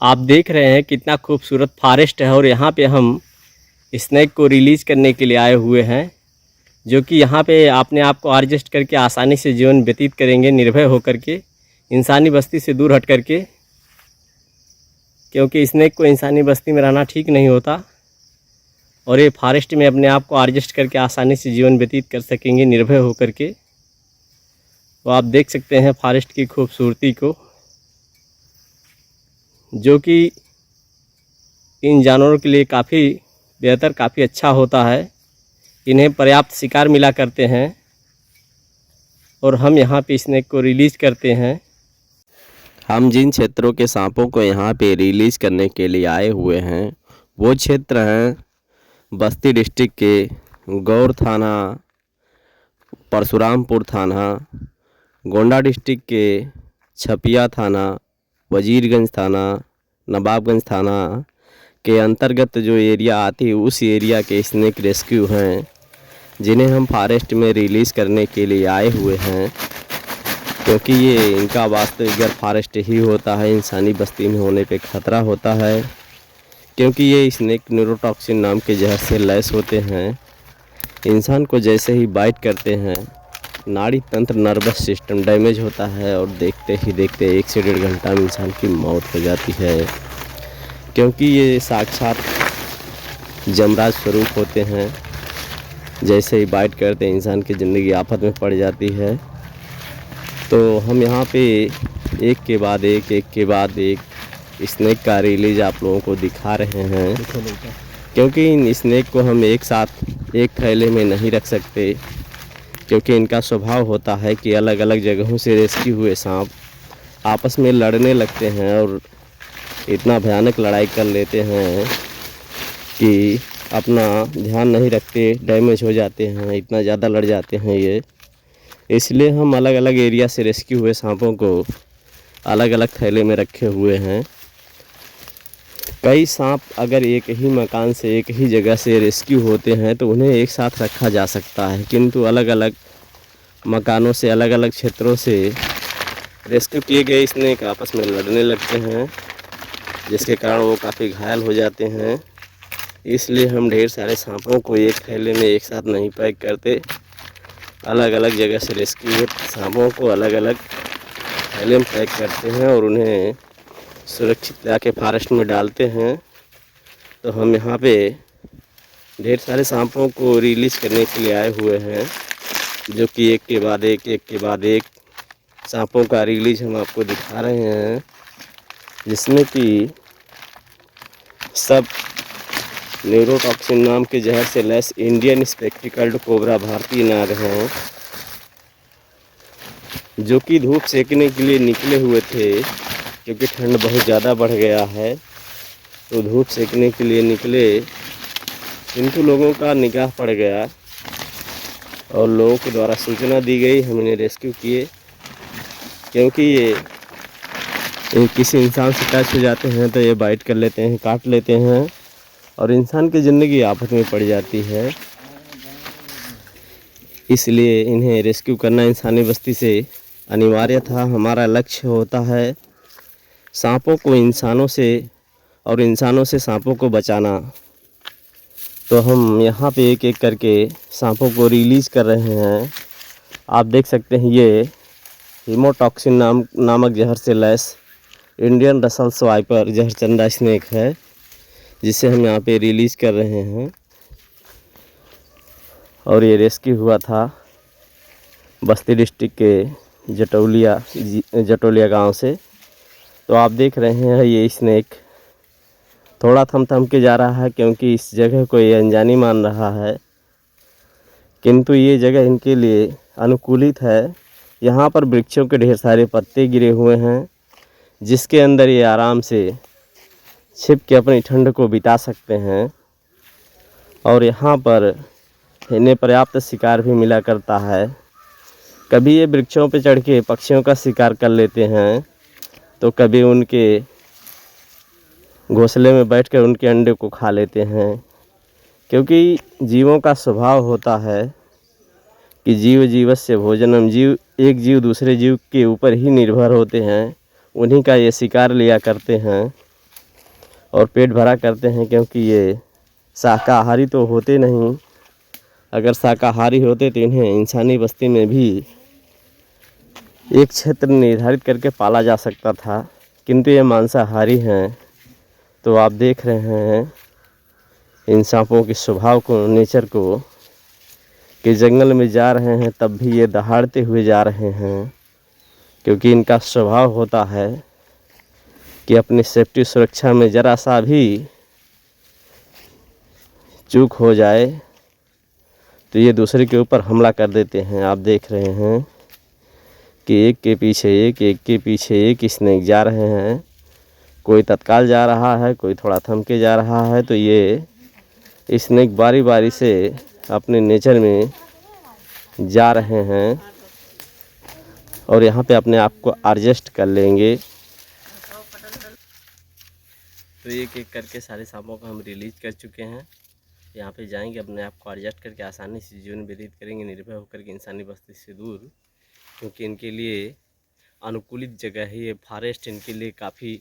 आप देख रहे हैं कितना खूबसूरत फॉरेस्ट है और यहाँ पे हम स्नेक को रिलीज़ करने के लिए आए हुए हैं, जो कि यहाँ पे अपने आप को एडजस्ट करके आसानी से जीवन व्यतीत करेंगे, निर्भय होकर के, इंसानी बस्ती से दूर हट करके, क्योंकि स्नेक को इंसानी बस्ती में रहना ठीक नहीं होता और ये फॉरेस्ट में अपने आप को एडजस्ट करके आसानी से जीवन व्यतीत कर सकेंगे, निर्भय होकर के। तो आप देख सकते हैं फॉरेस्ट की खूबसूरती को, जो कि इन जानवरों के लिए काफ़ी बेहतर, काफ़ी अच्छा होता है। इन्हें पर्याप्त शिकार मिला करते हैं और हम यहाँ पे स्नेक को रिलीज़ करते हैं। हम जिन क्षेत्रों के सांपों को यहाँ पे रिलीज़ करने के लिए आए हुए हैं वो क्षेत्र हैं बस्ती डिस्ट्रिक्ट के गौर थाना, परशुरामपुर थाना, गोंडा डिस्ट्रिक्ट के छपिया थाना, वजीरगंज थाना, नवाबगंज थाना के अंतर्गत जो एरिया आती है उस एरिया के स्नेक रेस्क्यू हैं, जिन्हें हम फॉरेस्ट में रिलीज़ करने के लिए आए हुए हैं। क्योंकि ये इनका वास्तविक घर फॉरेस्ट ही होता है, इंसानी बस्ती में होने पे खतरा होता है। क्योंकि ये स्नेक न्यूरोटॉक्सिन नाम के जहर से लैस होते हैं। इंसान को जैसे ही बाइट करते हैं नाड़ी तंत्र, नर्वस सिस्टम डैमेज होता है और देखते ही देखते 1 से 1.5 घंटा में इंसान की मौत हो जाती है। क्योंकि ये साक्षात जमराज स्वरूप होते हैं, जैसे ही बाइट करते इंसान की ज़िंदगी आफत में पड़ जाती है। तो हम यहाँ पे एक के बाद एक स्नेक का रिलीज आप लोगों को दिखा रहे हैं। क्योंकि इन स्नेक को हम एक साथ एक थैले में नहीं रख सकते, क्योंकि इनका स्वभाव होता है कि अलग अलग जगहों से रेस्क्यू हुए सांप आपस में लड़ने लगते हैं और इतना भयानक लड़ाई कर लेते हैं कि अपना ध्यान नहीं रखते, डैमेज हो जाते हैं, इतना ज़्यादा लड़ जाते हैं ये। इसलिए हम अलग अलग एरिया से रेस्क्यू हुए सांपों को अलग अलग थैले में रखे हुए हैं। कई सांप अगर एक ही मकान से, एक ही जगह से रेस्क्यू होते हैं तो उन्हें एक साथ रखा जा सकता है, किंतु अलग अलग मकानों से, अलग अलग क्षेत्रों से रेस्क्यू किए गए स्नेक आपस में लड़ने लगते हैं, जिसके कारण वो काफ़ी घायल हो जाते हैं। इसलिए हम ढेर सारे सांपों को एक थैले में एक साथ नहीं पैक करते, अलग अलग जगह से रेस्क्यू हुए सांपों को अलग अलग थैले में पैक करते हैं और उन्हें सुरक्षित लाके फॉरेस्ट में डालते हैं। तो हम यहाँ पे ढेर सारे सांपों को रिलीज़ करने के लिए आए हुए हैं, जो कि एक के बाद एक सांपों का रिलीज हम आपको दिखा रहे हैं, जिसमें कि सब न्यूरोटॉक्सिन नाम के जहर से लैस इंडियन स्पेक्टिकल्ड कोबरा भारतीय नाग हैं, जो कि धूप सेकने के लिए निकले हुए थे। क्योंकि ठंड बहुत ज़्यादा बढ़ गया है तो धूप सेकने के लिए निकले, किंतु लोगों का निगाह पड़ गया और लोगों के द्वारा सूचना दी गई, हम इन्हें रेस्क्यू किए। क्योंकि ये किसी इंसान से टच हो जाते हैं तो ये बाइट कर लेते हैं, काट लेते हैं और इंसान की ज़िंदगी आफत में पड़ जाती है। इसलिए इन्हें रेस्क्यू करना इंसानी बस्ती से अनिवार्य था। हमारा लक्ष्य होता है सांपों को इंसानों से और इंसानों से सांपों को बचाना। तो हम यहाँ पे एक एक करके सांपों को रिलीज़ कर रहे हैं। आप देख सकते हैं ये हीमोटॉक्सिन नामक जहर से लैस इंडियन रसल स्वाइपर जहरचंदा स्नेक है, जिसे हम यहाँ पे रिलीज़ कर रहे हैं। और ये रेस्क्यू हुआ था बस्ती डिस्ट्रिक्ट के जटोलिया गांव से। तो आप देख रहे हैं ये स्नेक थोड़ा थम के जा रहा है, क्योंकि इस जगह को ये अनजानी मान रहा है, किंतु ये जगह इनके लिए अनुकूलित है। यहाँ पर वृक्षों के ढेर सारे पत्ते गिरे हुए हैं, जिसके अंदर ये आराम से छिप के अपनी ठंड को बिता सकते हैं। और यहाँ पर इन्हें पर्याप्त शिकार भी मिला करता है। कभी ये वृक्षों पर चढ़ के पक्षियों का शिकार कर लेते हैं, तो कभी उनके घोंसले में बैठकर उनके अंडे को खा लेते हैं। क्योंकि जीवों का स्वभाव होता है कि जीव जीवस्य भोजनम, एक जीव दूसरे जीव के ऊपर ही निर्भर होते हैं, उन्हीं का ये शिकार लिया करते हैं। और पेट भरा करते हैं, क्योंकि ये शाकाहारी तो होते नहीं। अगर शाकाहारी होते तो इन्हें इंसानी बस्ती में भी एक क्षेत्र निर्धारित करके पाला जा सकता था, किंतु ये मांसाहारी हैं। तो आप देख रहे हैं इन सांपों के स्वभाव को, नेचर को, कि जंगल में जा रहे हैं तब भी ये दहाड़ते हुए जा रहे हैं, क्योंकि इनका स्वभाव होता है कि अपनी सेफ्टी सुरक्षा में ज़रा सा भी चूक हो जाए तो ये दूसरे के ऊपर हमला कर देते हैं। आप देख रहे हैं कि एक के पीछे एक, एक के पीछे एक स्नेक जा रहे हैं। कोई तत्काल जा रहा है, कोई थोड़ा थम के जा रहा है। तो ये स्नेक बारी बारी से अपने नेचर में जा रहे हैं और यहाँ पे अपने आप को एडजस्ट कर लेंगे। तो एक एक करके सारे सांपों को हम रिलीज कर चुके हैं। यहाँ पे जाएंगे, अपने आप को एडजस्ट करके आसानी से जीवन व्यतीत करेंगे, निर्भय होकर के इंसानी बस्ती से दूर, क्योंकि इनके लिए अनुकूलित जगह है ये। फॉरेस्ट इनके लिए काफ़ी